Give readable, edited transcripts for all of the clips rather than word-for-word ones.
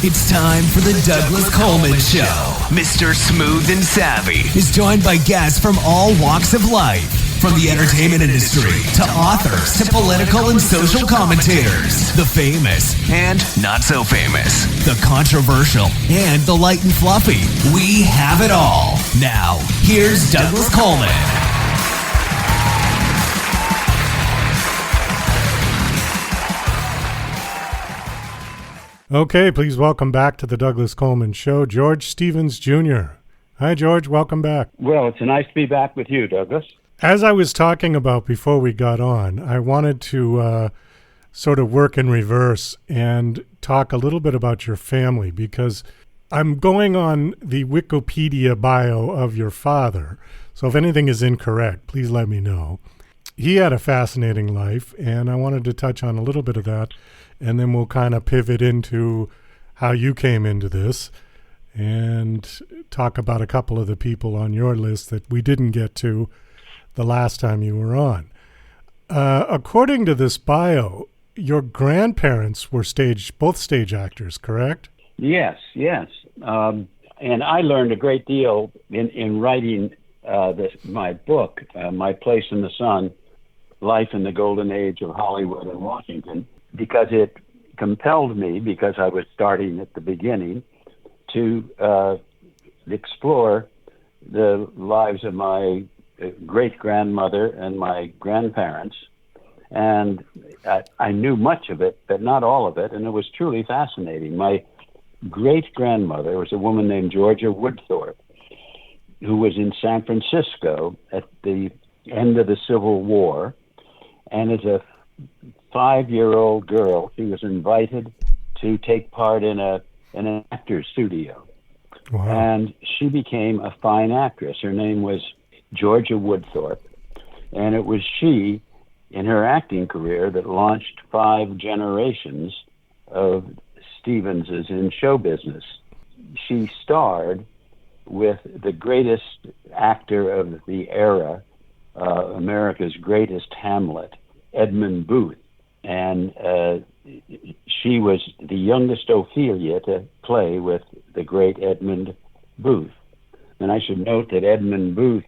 It's time for the Douglas Coleman Show. Mr. Smooth and Savvy is joined by guests from all walks of life, from the entertainment industry to authors to political and social commentators, the famous and not so famous, the controversial and the light and fluffy. We have it all. Now, here's Douglas Coleman. Okay, please welcome back to the Douglas Coleman Show, George Stevens Jr. Hi, George. Welcome back. Well, it's nice to be back with you, Douglas. As I was talking about before we got on, I wanted to sort of work in reverse and talk a little bit about your family, because I'm going on the Wikipedia bio of your father. So if anything is incorrect, please let me know. He had a fascinating life, and I wanted to touch on a little bit of that. And then we'll kind of pivot into how you came into this and talk about a couple of the people on your list that we didn't get to the last time you were on. According to this bio, your grandparents were both stage actors, correct? Yes. And I learned a great deal in writing my book, My Place in the Sun, Life in the Golden Age of Hollywood and Washington, because it compelled me, because I was starting at the beginning, to explore the lives of my great-grandmother and my grandparents. And I knew much of it, but not all of it, and it was truly fascinating. My great-grandmother was a woman named Georgia Woodthorpe, who was in San Francisco at the end of the Civil War, and as a 5-year-old girl, she was invited to take part in an actor's studio. Wow. And she became a fine actress. Her name was Georgia Woodthorpe, and it was she, in her acting career, that launched 5 generations of Stevenses in show business. She starred with the greatest actor of the era, America's greatest Hamlet, Edmund Booth. And she was the youngest Ophelia to play with the great Edmund Booth. And I should note that Edmund Booth,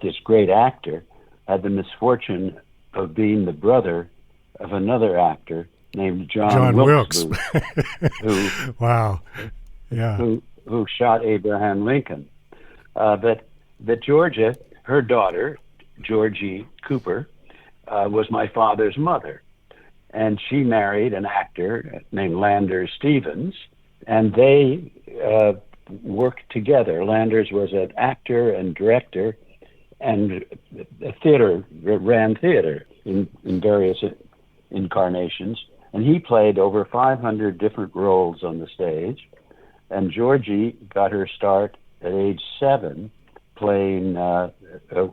this great actor, had the misfortune of being the brother of another actor named John Wilkes Booth, who, wow, yeah, who shot Abraham Lincoln. But Georgia, her daughter, Georgie Cooper, was my father's mother. And she married an actor named Landers Stevens, and they worked together. Landers was an actor and director and ran theater in various incarnations. And he played over 500 different roles on the stage. And Georgie got her start at age 7 playing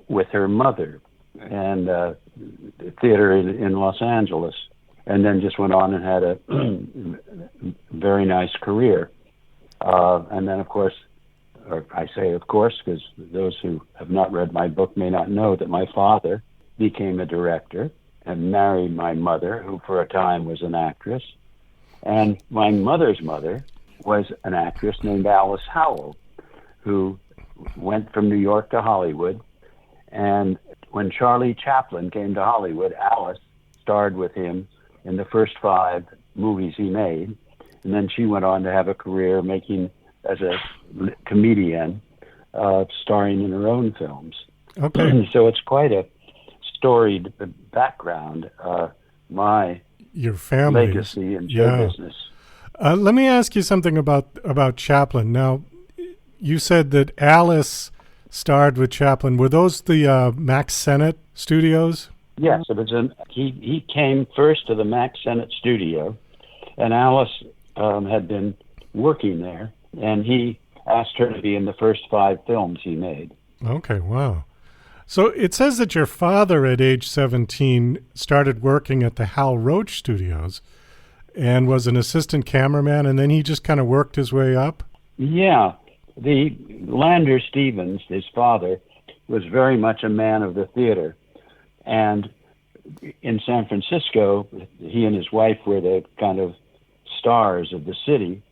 with her mother and theater in Los Angeles, and then just went on and had a very nice career. And then, of course, or I say of course because those who have not read my book may not know that my father became a director and married my mother, who for a time was an actress. And my mother's mother was an actress named Alice Howell, who went from New York to Hollywood. And when Charlie Chaplin came to Hollywood, Alice starred with him in the first 5 movies he made. And then she went on to have a career making as a comedian, starring in her own films. Okay. So it's quite a storied background, your family legacy in show business. Let me ask you something about Chaplin. Now, you said that Alice starred with Chaplin. Were those the Max Sennett studios? Yes, it was. He came first to the Max Sennett studio, and Alice had been working there, and he asked her to be in the first 5 films he made. Okay, wow. So it says that your father at age 17 started working at the Hal Roach Studios and was an assistant cameraman, and then he just kind of worked his way up? Yeah. The Landers Stevens, his father, was very much a man of the theater. And in San Francisco, he and his wife were the kind of stars of the city.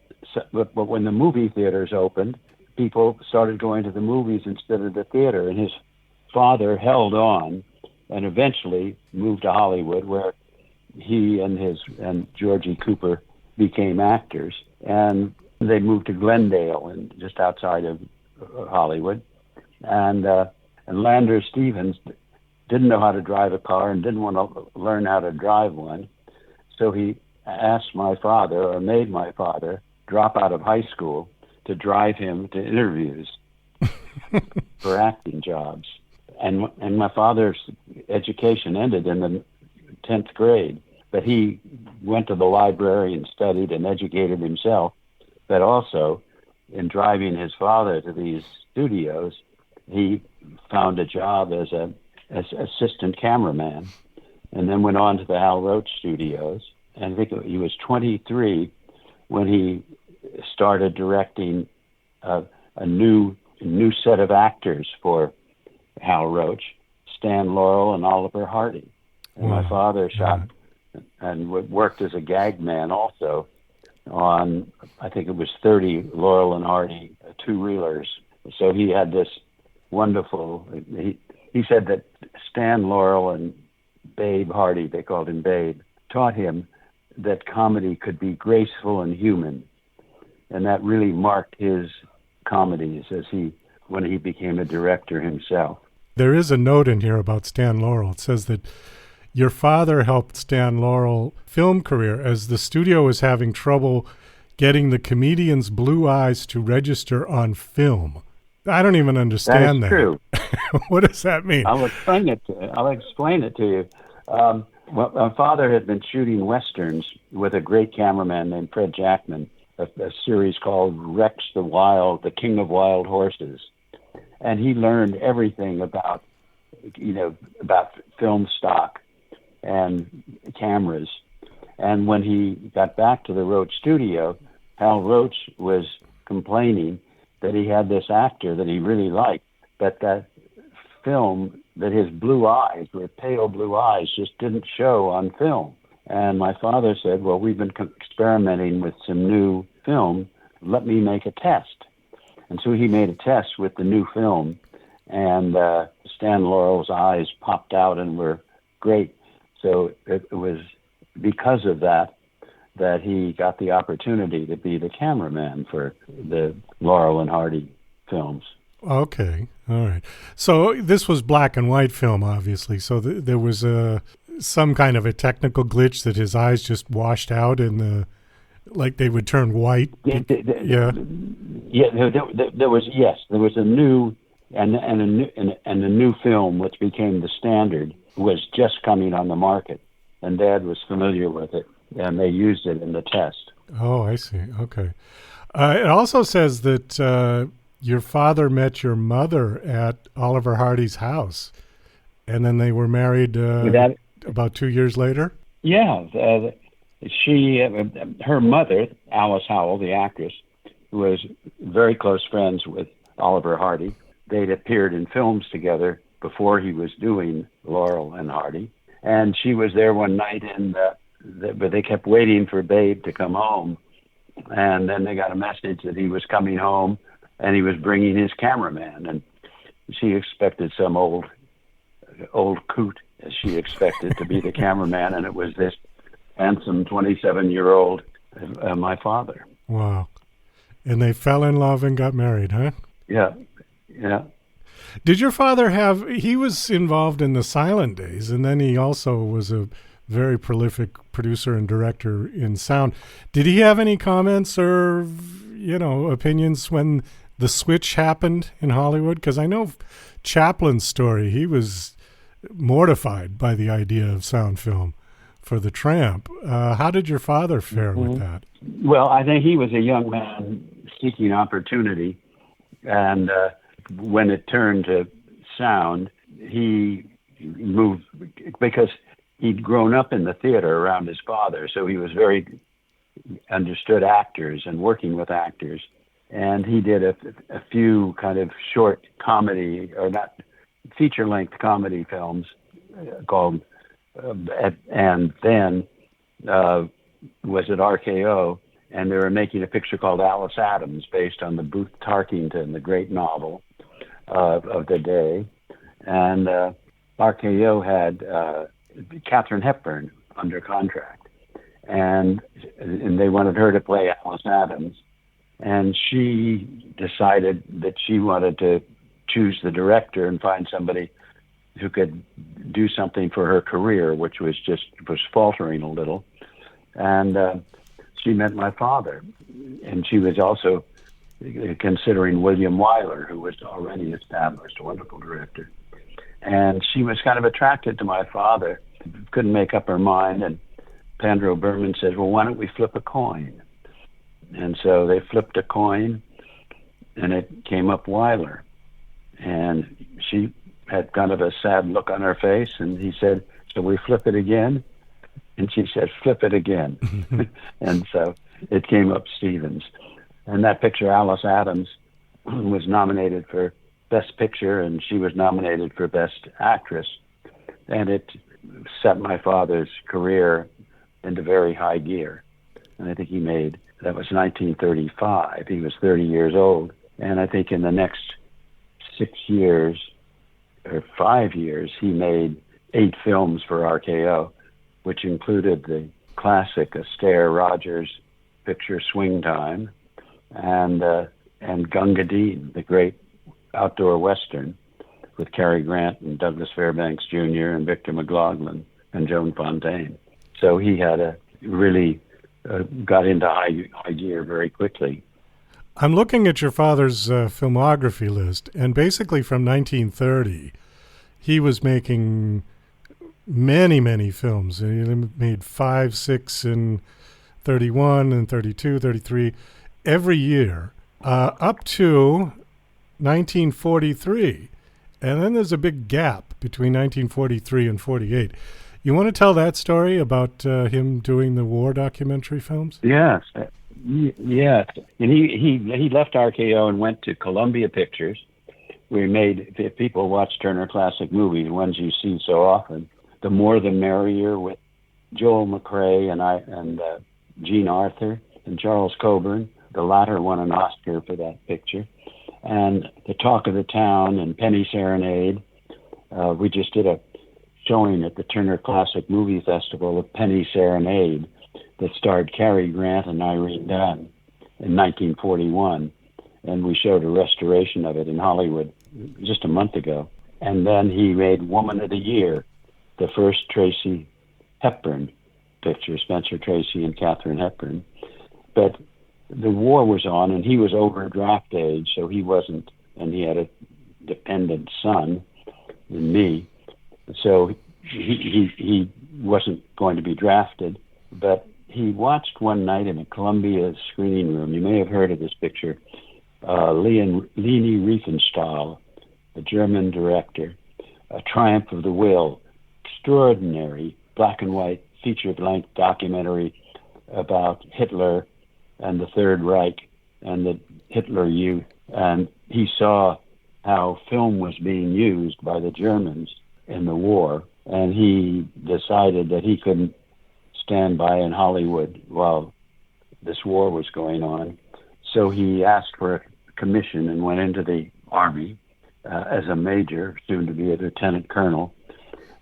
but when the movie theaters opened, people started going to the movies instead of the theater. And his father held on and eventually moved to Hollywood, where he and Georgie Cooper became actors. And they moved to Glendale, and just outside of Hollywood. And Landers Stevens didn't know how to drive a car and didn't want to learn how to drive one. So he asked my father, or made my father, drop out of high school to drive him to interviews for acting jobs. And my father's education ended in the 10th grade, but he went to the library and studied and educated himself. But also, in driving his father to these studios, he found a job as an assistant cameraman, and then went on to the Hal Roach studios. And I think he was 23 when he started directing a new set of actors for Hal Roach, Stan Laurel and Oliver Hardy. And my father shot and worked as a gag man also on, I think it was 30 Laurel and Hardy two-reelers. So he had this wonderful, he said that Stan Laurel and Babe Hardy, they called him Babe, taught him that comedy could be graceful and human. And that really marked his comedies when he became a director himself. There is a note in here about Stan Laurel. It says that your father helped Stan Laurel film career as the studio was having trouble getting the comedian's blue eyes to register on film. I don't even understand that. That's true. What does that mean? I'll explain it to you. Well, my father had been shooting Westerns with a great cameraman named Fred Jackman, a series called Rex the King of Wild Horses. And he learned everything about film stock and cameras. And when he got back to the Roach studio, Hal Roach was complaining that he had this actor that he really liked, but that film, that his blue eyes, were pale blue eyes, just didn't show on film. And my father said, well, we've been experimenting with some new film. Let me make a test. And so he made a test with the new film, and Stan Laurel's eyes popped out and were great. So it was because of that he got the opportunity to be the cameraman for the Laurel and Hardy films. Okay, all right. So this was black and white film, obviously. So there was some kind of a technical glitch that his eyes just washed out and like they would turn white. Yeah. There was a new and a new film which became the standard was just coming on the market, and Dad was familiar with it, and they used it in the test. Oh, I see. Okay. It also says that your father met your mother at Oliver Hardy's house, and then they were married about 2 years later? Yeah. Her mother, Alice Howell, the actress, was very close friends with Oliver Hardy. They'd appeared in films together before he was doing Laurel and Hardy. And she was there one night, but they kept waiting for Babe to come home. And then they got a message that he was coming home, and he was bringing his cameraman. And she expected some old coot, as she expected, to be the cameraman, and it was this handsome 27-year-old, my father. Wow. And they fell in love and got married, huh? Yeah. Did your father he was involved in the silent days, and then he also was a very prolific producer and director in sound. Did he have any comments or, opinions when the switch happened in Hollywood? Because I know Chaplin's story, he was mortified by the idea of sound film for The Tramp. How did your father fare with that? Well, I think he was a young man seeking opportunity, and when it turned to sound, he moved because he'd grown up in the theater around his father, so he was very understood actors and working with actors. And he did a few kind of short comedy, or not feature-length comedy films called, and then was at RKO. and they were making a picture called Alice Adams, based on the Booth Tarkington, the great novel of the day. And RKO had Katharine Hepburn under contract, and they wanted her to play Alice Adams. And she decided that she wanted to choose the director and find somebody who could do something for her career, which was faltering a little. And she met my father, and she was also considering William Wyler, who was already established, a wonderful director. And she was kind of attracted to my father, couldn't make up her mind. And Pandro Berman says, well, why don't we flip a coin? And so they flipped a coin, and it came up Wyler. And she had kind of a sad look on her face, and he said, so we flip it again? And she said, flip it again. And so it came up Stevens. And that picture, Alice Adams, was nominated for Best Picture, and she was nominated for Best Actress. And it set my father's career into very high gear. And I think that was 1935. He was 30 years old. And I think in the next 6 years, or 5 years, he made 8 films for RKO, which included the classic Astaire Rogers picture Swing Time, and Gunga Din, the great outdoor Western with Cary Grant and Douglas Fairbanks Jr. and Victor McLaughlin and Joan Fontaine. So he had really got into high gear very quickly. I'm looking at your father's filmography list, and basically from 1930, he was making many, many films. He made 5, 6, and 31, and 32, 33, every year, up to 1943. And then there's a big gap between 1943 and 48. You want to tell that story about him doing the war documentary films? Yes. Yes. And he left RKO and went to Columbia Pictures. We made, if people watch Turner Classic Movies, ones you see so often, The More the Merrier, with Joel McRae and Jean Arthur and Charles Coburn. The latter won an Oscar for that picture. And The Talk of the Town and Penny Serenade. We just did a showing at the Turner Classic Movie Festival of Penny Serenade that starred Cary Grant and Irene Dunne in 1941. And we showed a restoration of it in Hollywood just a month ago. And then he made Woman of the Year, the first Tracy Hepburn picture, Spencer Tracy and Katharine Hepburn. But the war was on, and he was over draft age, so he wasn't, and he had a dependent son in me. So he wasn't going to be drafted, but he watched one night in a Columbia screening room. You may have heard of this picture. Leni Riefenstahl, the German director, A Triumph of the Will, extraordinary black and white feature-length documentary about Hitler and the Third Reich and the Hitler Youth. And he saw how film was being used by the Germans in the war, and he decided that he couldn't stand by in Hollywood while this war was going on. So he asked for a commission and went into the Army as a major, soon to be a lieutenant colonel.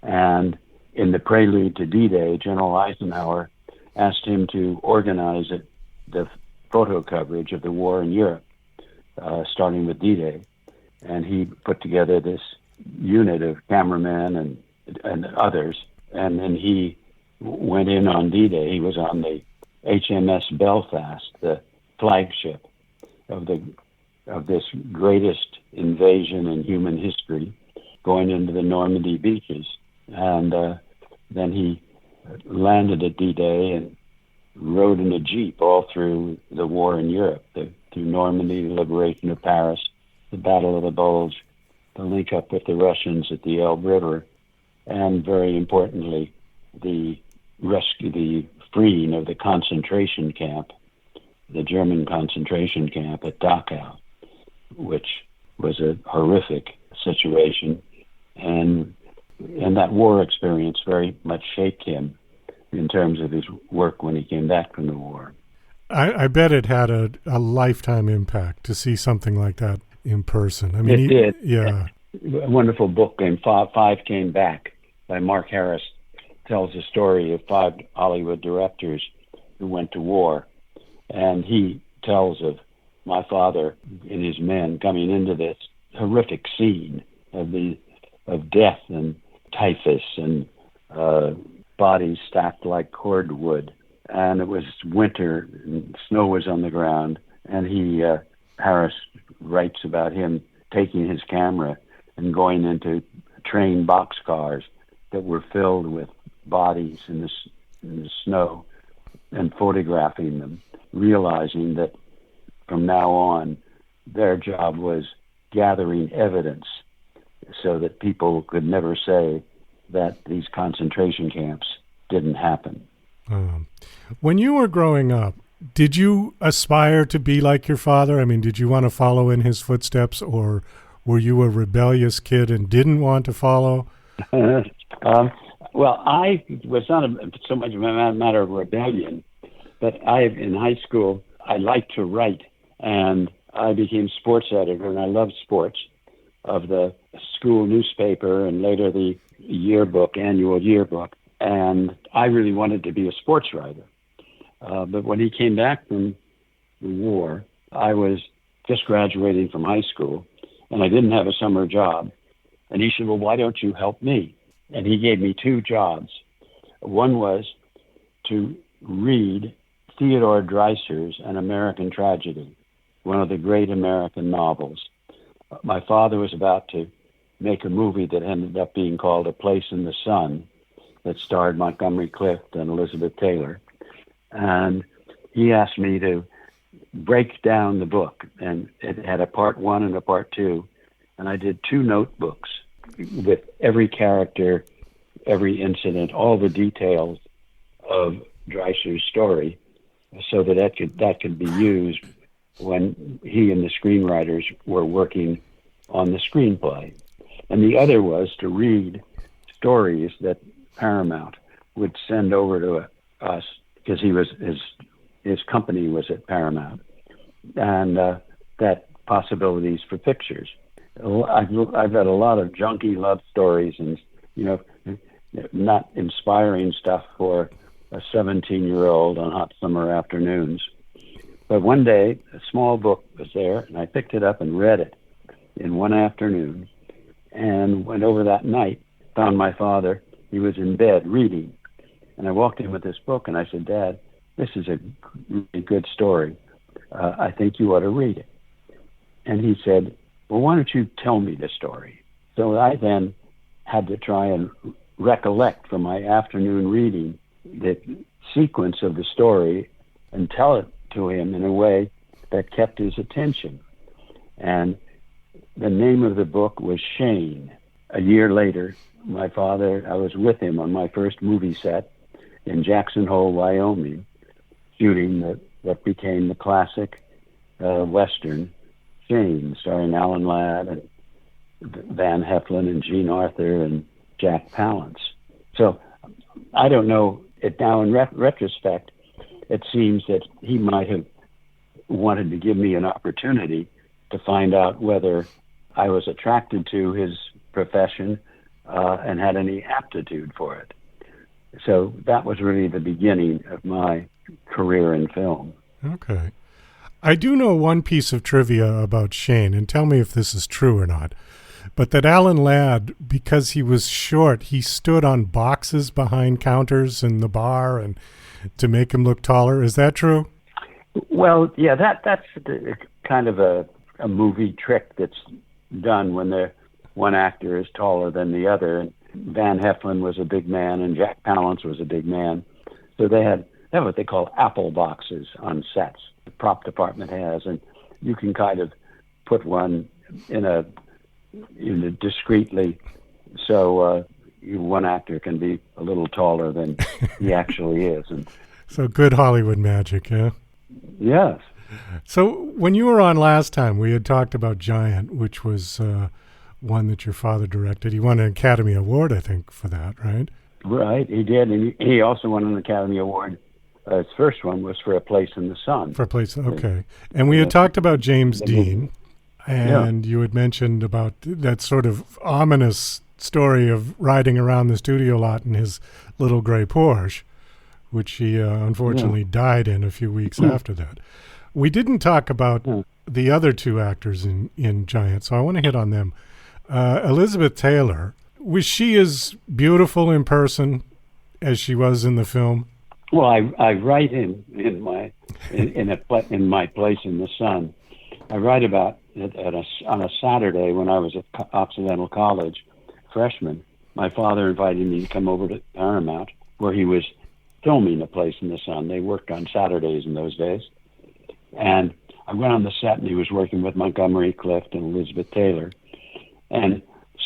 And in the prelude to D-Day, General Eisenhower asked him to organize the photo coverage of the war in Europe, starting with D-Day. And he put together this unit of cameramen and others. And then he went in on D-Day. He was on the HMS Belfast, the flagship of this greatest invasion in human history, going into the Normandy beaches. And then he landed at D-Day and rode in a jeep all through the war in Europe, through Normandy, the liberation of Paris, the Battle of the Bulge, the link up with the Russians at the Elbe River, and very importantly, the freeing of the concentration camp, the German concentration camp at Dachau, which was a horrific situation. And that war experience very much shaped him in terms of his work when he came back from the war. I bet it had a lifetime impact to see something like that in person. I mean, It did. Yeah. A wonderful book named Five Came Back by Mark Harris tells the story of 5 Hollywood directors who went to war. And he tells of my father and his men coming into this horrific scene of death and typhus and bodies stacked like cordwood. And it was winter and snow was on the ground. And Harris writes about him taking his camera and going into train boxcars that were filled with bodies in the snow and photographing them, realizing that from now on their job was gathering evidence so that people could never say that these concentration camps didn't happen. When you were growing up, did you aspire to be like your father? I mean, did you want to follow in his footsteps, or were you a rebellious kid and didn't want to follow? Well, I was not so much a matter of rebellion, but in high school, I liked to write, and I became sports editor, and I loved sports, of the school newspaper and later the annual yearbook, and I really wanted to be a sports writer. But when he came back from the war, I was just graduating from high school, and I didn't have a summer job. And he said, well, why don't you help me? And he gave me 2 jobs. One was to read Theodore Dreiser's An American Tragedy, one of the great American novels. My father was about to make a movie that ended up being called A Place in the Sun, that starred Montgomery Clift and Elizabeth Taylor. And he asked me to break down the book, and it had a part 1 and a part 2. And I did 2 notebooks with every character, every incident, all the details of Dreiser's story, so that could be used when he and the screenwriters were working on the screenplay. And the other was to read stories that Paramount would send over to us, because his company was at Paramount, and that possibilities for pictures. I've read a lot of junky love stories and, not inspiring stuff for a 17-year-old on hot summer afternoons. But one day, a small book was there, and I picked it up and read it in one afternoon, and went over that night, found my father. He was in bed reading, and I walked in with this book, and I said, Dad, this is a really good story. I think you ought to read it. And he said, well, why don't you tell me the story? So I then had to try and recollect from my afternoon reading the sequence of the story and tell it to him in a way that kept his attention. And the name of the book was Shane. A year later, my father, I was with him on my first movie set in Jackson Hole, Wyoming, shooting that became the classic Western Shane, starring Alan Ladd and Van Heflin and Jean Arthur and Jack Palance. So I don't know it now. In retrospect, it seems that he might have wanted to give me an opportunity to find out whether I was attracted to his profession and had any aptitude for it. So that was really the beginning of my career in film. Okay. I do know one piece of trivia about Shane, and tell me if this is true or not, but that Alan Ladd, because he was short, he stood on boxes behind counters in the bar and to make him look taller. Is that true? Well, yeah, that's kind of a movie trick that's done when one actor is taller than the other. And Van Heflin was a big man, and Jack Palance was a big man. So they have what they call apple boxes on sets. The prop department has, and you can kind of put one in a discreetly, so one actor can be a little taller than he actually is. And so good Hollywood magic, yeah? Yes. So when you were on last time, we had talked about Giant, which was one that your father directed. He won an Academy Award, I think, for that, right? Right, he did. And he also won an Academy Award His first one was For a Place in the Sun. For a Place, okay. And we had talked about James Dean, and you had mentioned about that sort of ominous story of riding around the studio lot in his little gray Porsche, which he unfortunately died in a few weeks after that. We didn't talk about the other two actors in Giant, so I want to hit on them. Elizabeth Taylor, was she as beautiful in person as she was in the film? Well, I write in my Place in the Sun. I write about it on a Saturday when I was at Occidental College, freshman. My father invited me to come over to Paramount, where he was filming A Place in the Sun. They worked on Saturdays in those days. And I went on the set, and he was working with Montgomery Clift and Elizabeth Taylor. And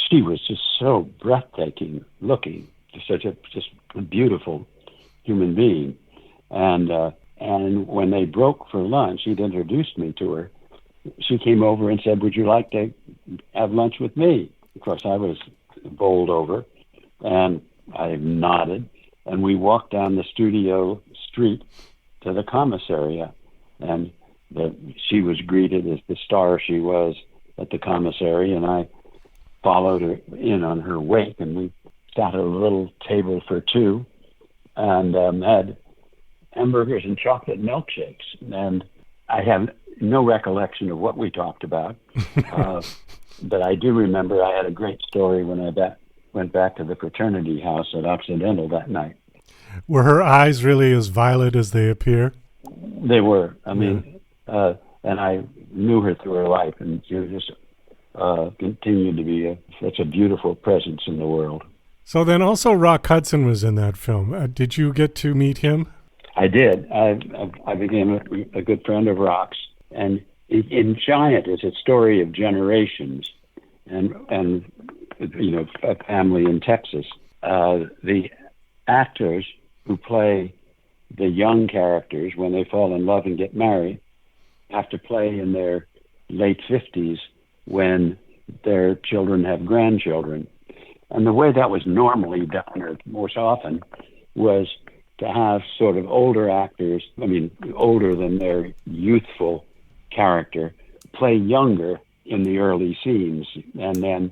she was just so breathtaking looking, such a beautiful human being. And when they broke for lunch, he'd introduced me to her. She came over and said, "Would you like to have lunch with me?" Of course, I was bowled over, and I nodded. And we walked down the studio street to the commissariat. And she was greeted as the star she was at the commissary, and I followed her in on her wake, and we sat at a little table for two and had hamburgers and chocolate milkshakes. And I have no recollection of what we talked about, but I do remember I had a great story when I went back to the fraternity house at Occidental that night. Were her eyes really as violet as they appear? They were. I mean, and I knew her through her life, and she just continued to be such a beautiful presence in the world. So then also Rock Hudson was in that film. Did you get to meet him? I did. I became a good friend of Rock's. And in Giant, it's a story of generations and a family in Texas. The actors who play the young characters when they fall in love and get married have to play in their late 50s when their children have grandchildren. And the way that was normally done, or most often, was to have sort of older actors, older than their youthful character, play younger in the early scenes and then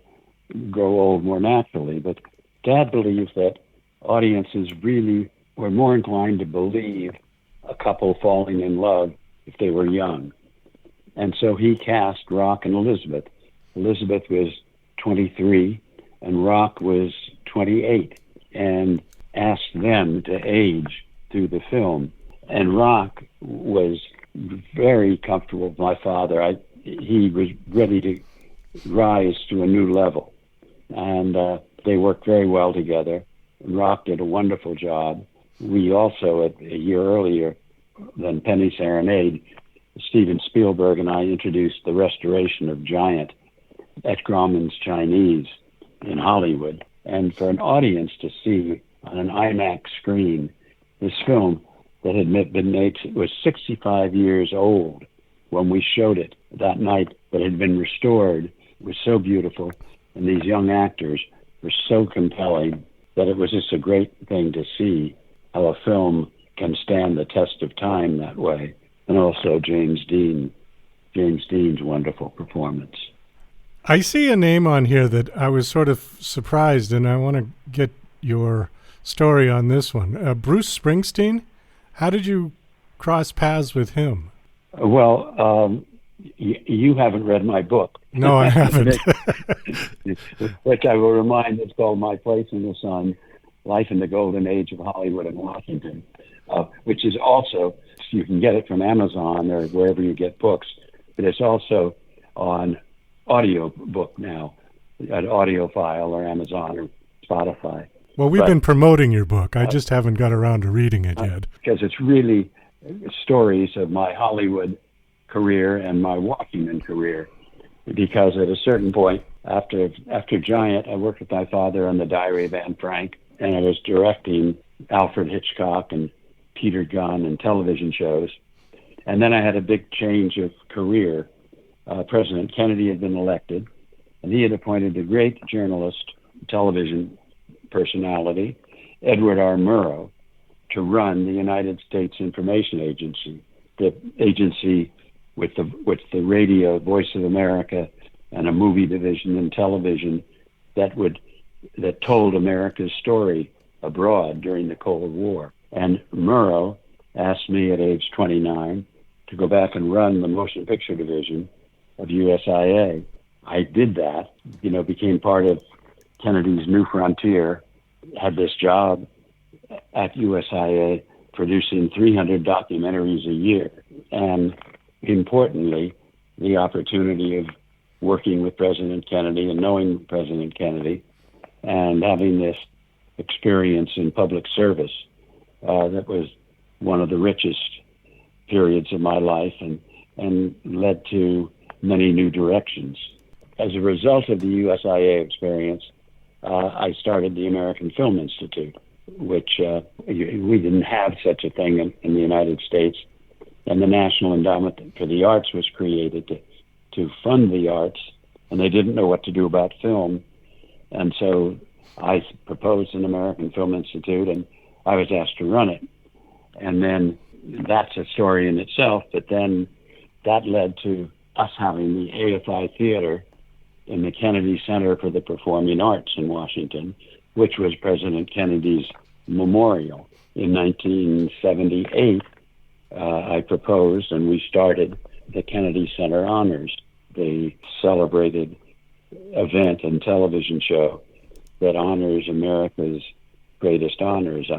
grow old more naturally. But Dad believes that audiences really were more inclined to believe a couple falling in love if they were young. And so he cast Rock and Elizabeth. Elizabeth was 23 and Rock was 28, and asked them to age through the film. And Rock was very comfortable with my father. He was ready to rise to a new level. And they worked very well together. Rock did a wonderful job. We also, a year earlier than Penny Serenade, Steven Spielberg and I introduced the restoration of Giant at Grauman's Chinese in Hollywood. And for an audience to see on an IMAX screen this film that had been made, was 65 years old when we showed it that night, but had been restored, was so beautiful. And these young actors were so compelling that it was just a great thing to see how a film can stand the test of time that way. And also James Dean's wonderful performance. I see a name on here that I was sort of surprised, and I want to get your story on this one. Bruce Springsteen, how did you cross paths with him? Well, you haven't read my book. No, I haven't. Which I will remind is called My Place in the Sun, Life in the Golden Age of Hollywood and Washington, which is also, you can get it from Amazon or wherever you get books, but it's also on audio book now, at AudioFile or Amazon or Spotify. Well, we've been promoting your book. I just haven't got around to reading it yet. Because it's really stories of my Hollywood career and my Washington career. Because at a certain point, after Giant, I worked with my father on The Diary of Anne Frank, and I was directing Alfred Hitchcock and Peter Gunn and television shows. And then I had a big change of career. President Kennedy had been elected, and he had appointed a great journalist, television personality, Edward R. Murrow, to run the United States Information Agency, the agency with the radio, Voice of America, and a movie division and television that told America's story abroad during the Cold War. And Murrow asked me at age 29 to go back and run the motion picture division of USIA. I did that, became part of Kennedy's New Frontier, had this job at USIA producing 300 documentaries a year. And importantly, the opportunity of working with President Kennedy and knowing President Kennedy and having this experience in public service that was one of the richest periods of my life and led to many new directions. As a result of the USIA experience, I started the American Film Institute, which we didn't have such a thing in the United States. And the National Endowment for the Arts was created to fund the arts, and they didn't know what to do about film. And so I proposed an American Film Institute, and I was asked to run it. And then that's a story in itself, but then that led to us having the AFI Theater in the Kennedy Center for the Performing Arts in Washington, which was President Kennedy's memorial. In 1978, I proposed, and we started the Kennedy Center Honors, the celebrated event and television show that honors America's greatest honors.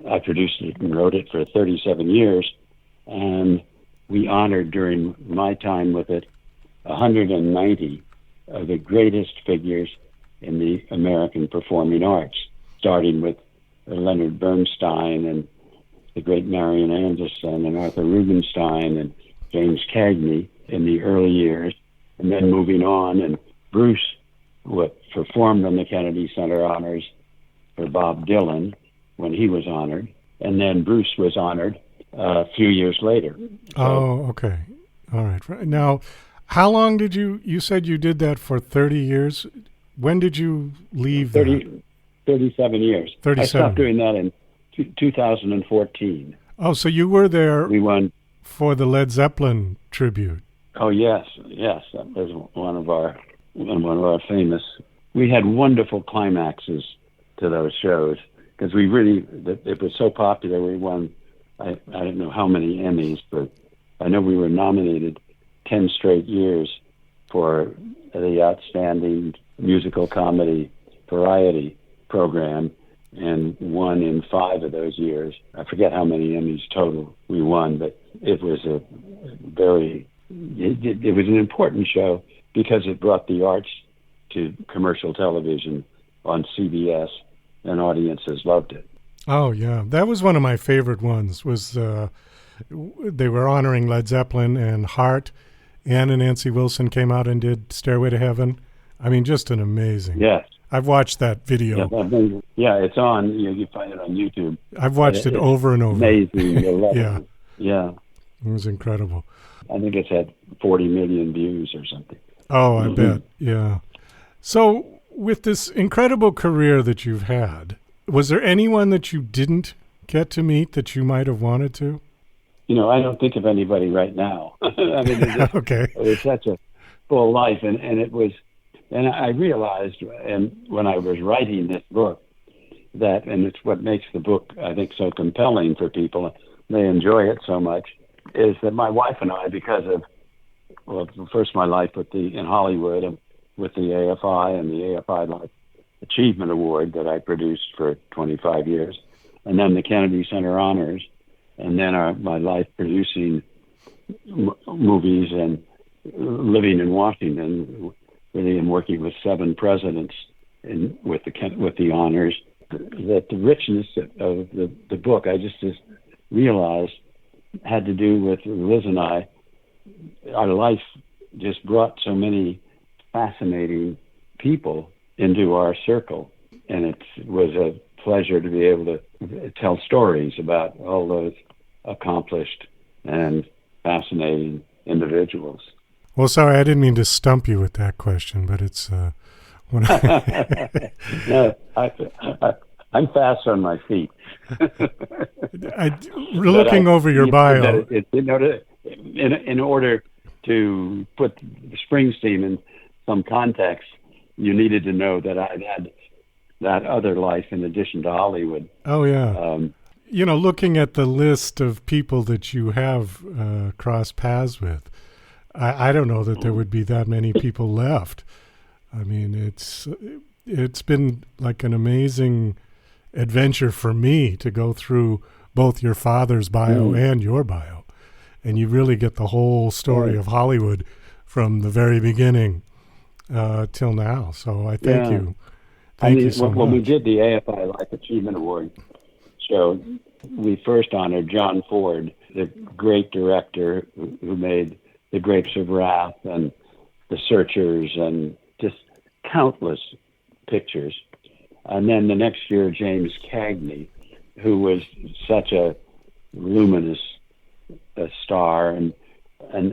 I produced it and wrote it for 37 years, and we honored during my time with it 190 of the greatest figures in the American performing arts, starting with Leonard Bernstein and the great Marian Anderson and Arthur Rubinstein and James Cagney in the early years, and then moving on. And Bruce performed on the Kennedy Center Honors for Bob Dylan when he was honored, and then Bruce was honored a few years later. Oh, okay. All right. Now, how long did you said you did that for 30 years? When did you leave 37 years. 37. I stopped doing that in 2014. Oh, so you were there We won. for the Led Zeppelin tribute. Oh, yes. That was one of our famous. We had wonderful climaxes to those shows because it was so popular. We won, I don't know how many Emmys, but I know we were nominated 10 straight years for the Outstanding Musical Comedy Variety program, and won in 5 of those years. I forget how many Emmys total we won, but it was it was an important show because it brought the arts to commercial television on CBS, and audiences loved it. Oh, yeah. That was one of my favorite ones. They were honoring Led Zeppelin, and Heart. Ann and Nancy Wilson came out and did Stairway to Heaven. I mean, just an amazing. Yes. I've watched that video. Yeah, it's on. You find it on YouTube. I've watched it over and over. Amazing. Yeah. It was incredible. I think it's had 40 million views or something. Oh, I bet. Yeah. So with this incredible career that you've had, was there anyone that you didn't get to meet that you might have wanted to? I don't think of anybody right now. I mean, okay. It was such a full life, and it was. And I realized, and when I was writing this book, that, and it's what makes the book, I think, so compelling for people, they enjoy it so much, is that my wife and I, because of, first my life in Hollywood and with the AFI and the AFI Life Achievement Award that I produced for 25 years, and then the Kennedy Center Honors, and then my life producing movies and living in Washington, really, and working with 7 presidents with the honors, that the richness of the book, I just realized, had to do with Liz and I. Our life just brought so many fascinating people into our circle, and it was a pleasure to be able to tell stories about all those accomplished and fascinating individuals. Well, sorry, I didn't mean to stump you with that question, but it's No, I'm fast on my feet. Looking over your bio. In order to put Springsteen in some context, you needed to know that I had that other life in addition to Hollywood. Oh, yeah. Looking at the list of people that you have crossed paths with, I don't know that there would be that many people left. I mean, it's been like an amazing adventure for me to go through both your father's bio and your bio. And you really get the whole story of Hollywood from the very beginning till now. So I thank you. Thank you so much. When we did the AFI Life Achievement Award show, we first honored John Ford, the great director who made The Grapes of Wrath and The Searchers and just countless pictures. And then the next year, James Cagney, who was such a luminous star, and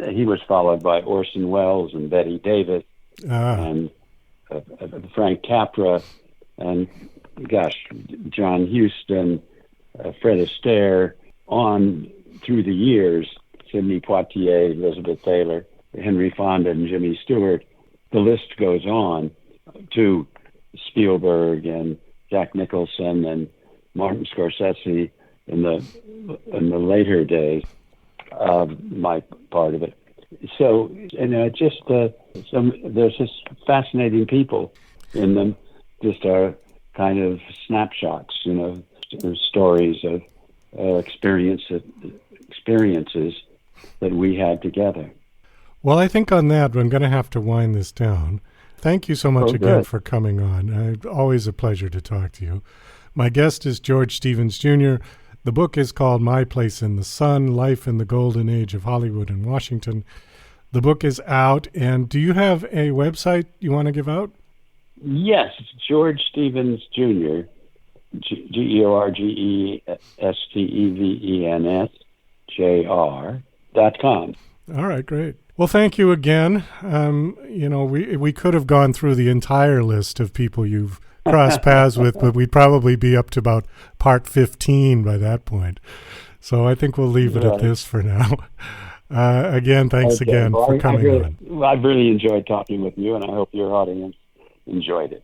he was followed by Orson Welles and Bette Davis and Frank Capra and, John Huston, Fred Astaire, on through the years, Sidney Poitier, Elizabeth Taylor, Henry Fonda, and Jimmy Stewart. The list goes on to Spielberg and Jack Nicholson and Martin Scorsese in the later days of my part of it. So, there's just fascinating people in them, just are kind of snapshots, stories of experiences that we had together. Well, I think on that, I'm going to have to wind this down. Thank you so much again for coming on. Always a pleasure to talk to you. My guest is George Stevens, Jr. The book is called My Place in the Sun, Life in the Golden Age of Hollywood and Washington. The book is out, and do you have a website you want to give out? Yes, it's George Stevens, Jr., Georgestevensjr.com. All right, great. Well, thank you again. We could have gone through the entire list of people you've crossed paths with, but we'd probably be up to about part 15 by that point. So I think we'll leave it at this for now. Again, thanks again for coming on. I've really enjoyed talking with you, and I hope your audience enjoyed it.